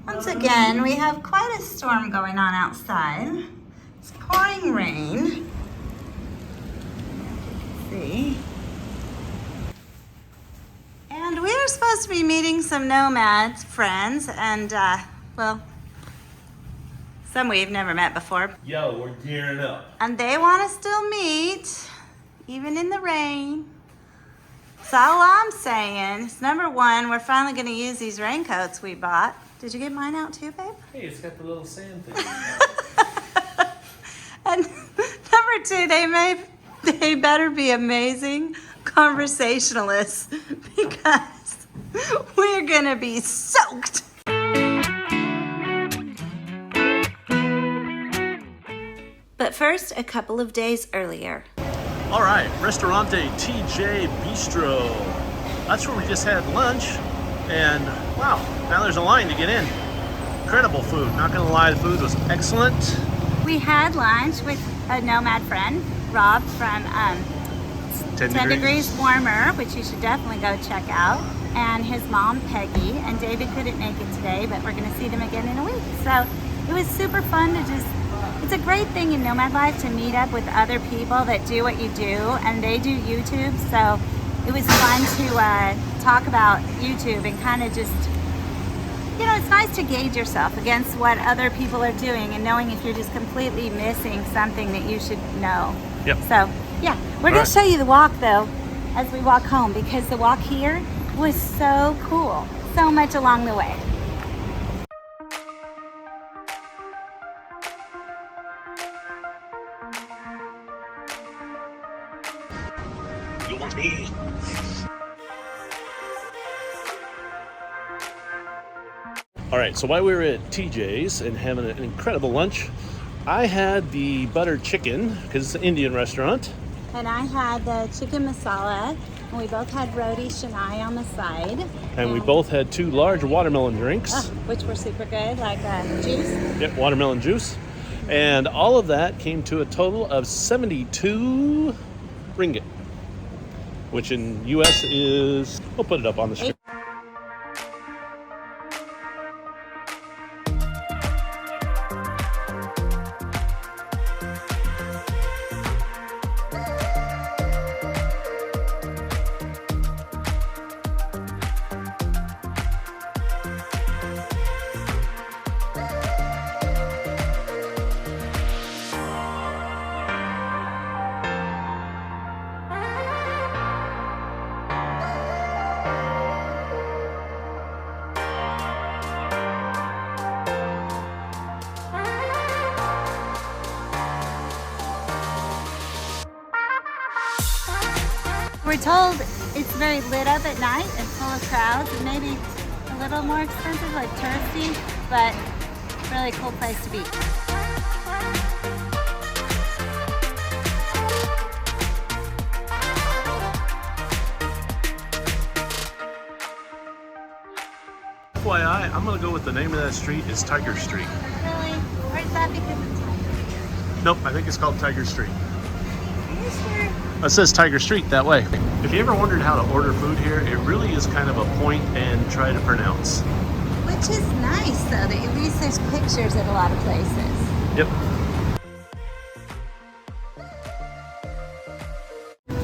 Once again, we have quite a storm going on outside. It's pouring rain. See. And we are supposed to be meeting some Nomad friends, and well, some we've never met before. Yo, we're gearing up. And they want to still meet, even in the rain. So all I'm saying is, number one, we're finally going to use these raincoats we bought. Did you get mine out too, babe? Hey, it's got the little sand thing. And number two, they better be amazing conversationalists, because we're gonna be soaked. But first, a couple of days earlier. All right, Restaurante TJ Bistro. That's where we just had lunch, and wow, now there's a line to get in. Incredible food. Not gonna lie, the food was excellent. We had lunch with a Nomad friend, Rob from 10 Degrees Warmer, which you should definitely go check out, and his mom, Peggy, and David couldn't make it today, but we're gonna see them again in a week. So it was super fun to just, it's a great thing in Nomad life to meet up with other people that do what you do, and they do YouTube, so it was fun to talk about YouTube and kind of just, you know, it's nice to gauge yourself against what other people are doing and knowing if you're just completely missing something that you should know. Yep. So, yeah, we're going to show you the walk, though, as we walk home, because the walk here was so cool. So much along the way. You want me? All right, so while we were at TJ's and having an incredible lunch, I had the butter chicken, because it's an Indian restaurant. And I had the chicken masala, and we both had roti shanai on the side. And we both had 2 large watermelon drinks. Which were super good, like juice. Yep, watermelon juice. And all of that came to a total of 72 ringgit, which in US is, we'll put it up on the screen. We're told it's very lit up at night and full of crowds, and maybe a little more expensive, like touristy, but really cool place to be. FYI, I'm gonna go with the name of that street is Tiger Street. Really? Or is that because it's Tiger? Nope, I think it's called Tiger Street. Are you sure? It says Tiger Street that way. If you ever wondered how to order food here, it really is kind of a point and try to pronounce. Which is nice, though, that at least there's pictures at a lot of places. Yep.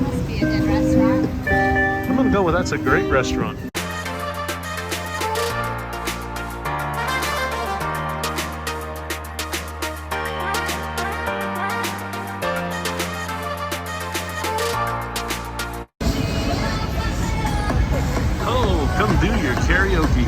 Must be a good restaurant. I'm gonna go with that's a great restaurant. Oh, come do your karaoke.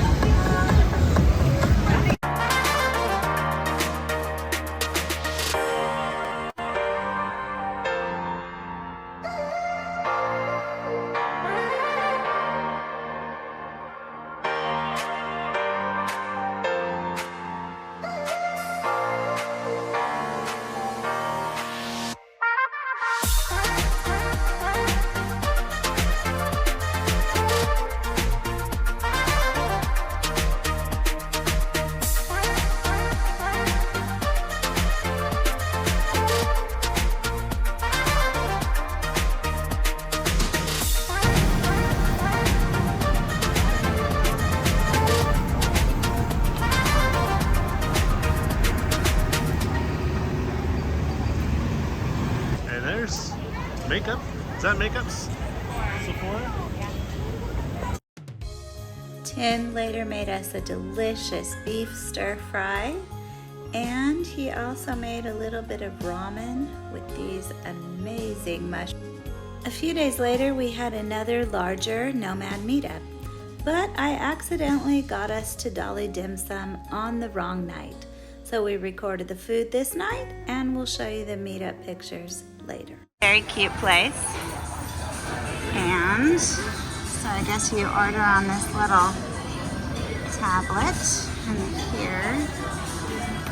makeup? Is that makeup? Sephora? Tim later made us a delicious beef stir fry, and he also made a little bit of ramen with these amazing mushrooms. A few days later, we had another larger Nomad meetup, but I accidentally got us to Dolly Dim Sum on the wrong night. So we recorded the food this night, and we'll show you the meetup pictures later. Very cute place. And so I guess you order on this little tablet, and here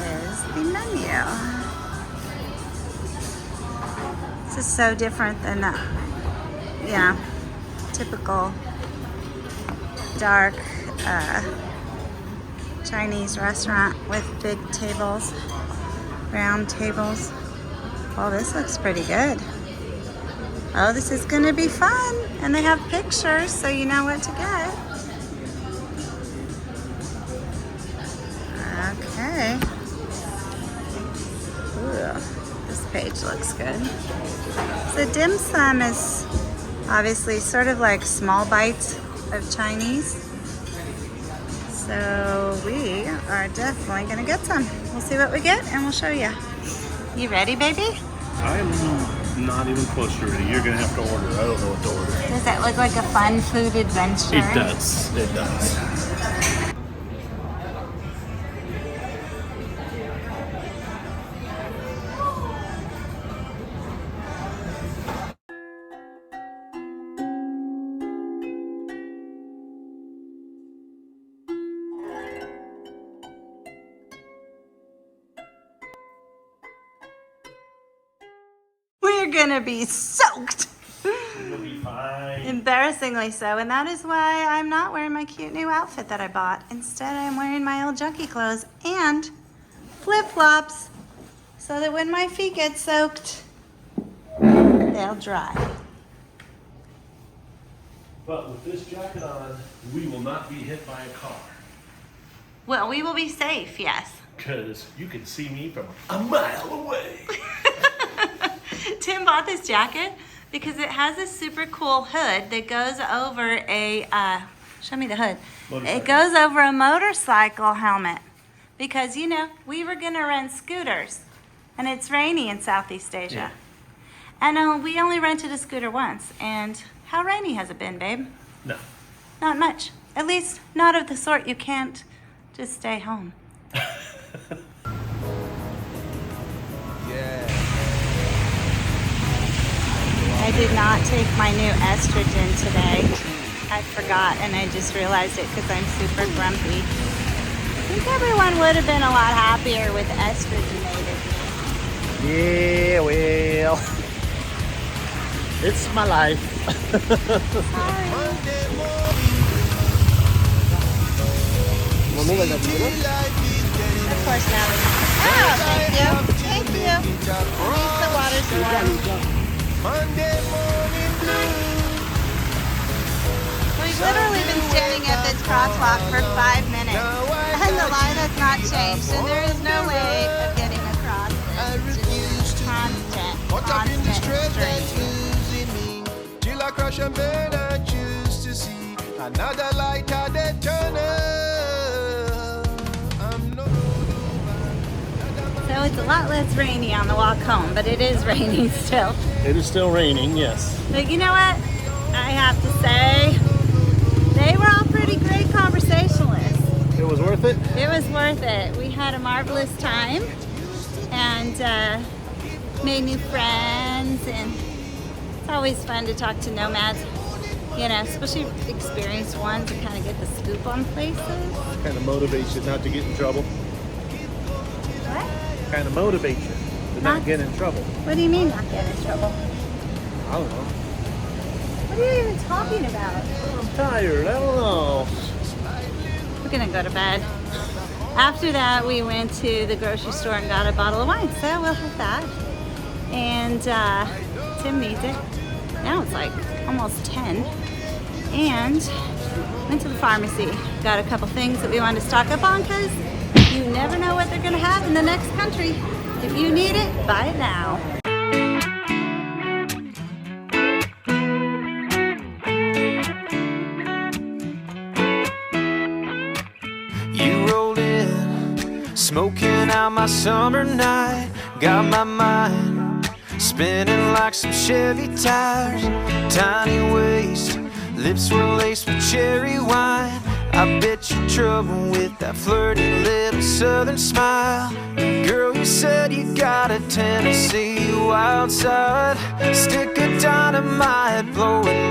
is the menu. This is so different than the, typical dark Chinese restaurant with big tables, round tables. Well, this looks pretty good. Oh, this is gonna be fun. And they have pictures, so you know what to get. Okay. Ooh, this page looks good. So dim sum is obviously sort of like small bites of Chinese. So we are definitely gonna get some. We'll see what we get and we'll show you. You ready, baby? I'm not even close to ready. You're gonna have to order. I don't know what to order. Does that look like a fun food adventure? It does. It does. We're gonna be soaked. You'll be fine. Embarrassingly so, and that is why I'm not wearing my cute new outfit that I bought. Instead, I'm wearing my old junky clothes and flip-flops so that when my feet get soaked, they'll dry. But with this jacket on, we will not be hit by a car. Well, we will be safe, yes. Because you can see me from a mile away. Tim bought this jacket because it has a super cool hood that goes over a, show me the hood. It goes over a motorcycle helmet because, we were going to rent scooters and it's rainy in Southeast Asia. Yeah. And we only rented a scooter once. And how rainy has it been, babe? No. Not much. At least not of the sort you can't just stay home. I did not take my new estrogen today. I forgot and I just realized it because I'm super grumpy. I think everyone would have been a lot happier with estrogenated me. Yeah, well, it's my life. Of course now. Oh, thank you. Thank you. At least the water's warm. We've literally been standing at this crosswalk for 5 minutes, and the line has not changed, and there is no way of getting across this. It's just constant stream. Till I crash and burn, I choose to see another light at the tunnel. I'm no So it's a lot less rainy on the walk home, but it is raining still. It is still raining, yes. But you know what? I have to say, they were all pretty great conversationalists. It was worth it? It was worth it. We had a marvelous time and made new friends, and it's always fun to talk to nomads, especially experienced ones and kind of get the scoop on places. Kind of motivates you not to get in trouble. What? Kind of motivates you to not get in trouble. What do you mean not get in trouble? I don't know. What are you even talking about? I'm tired. I don't know. We're gonna go to bed. After that, we went to the grocery store and got a bottle of wine, so we'll have that. And Tim needs it. Now it's like almost 10. And went to the pharmacy. Got a couple things that we wanted to stock up on because you never know what they're gonna have in the next country. If you need it, buy it now. Smoking out my summer night, got my mind spinning like some Chevy tires. Tiny waist, lips were laced with cherry wine. I bet you're trouble with that flirty little southern smile. Girl, you said you got a Tennessee wild side. Stick a dynamite blowing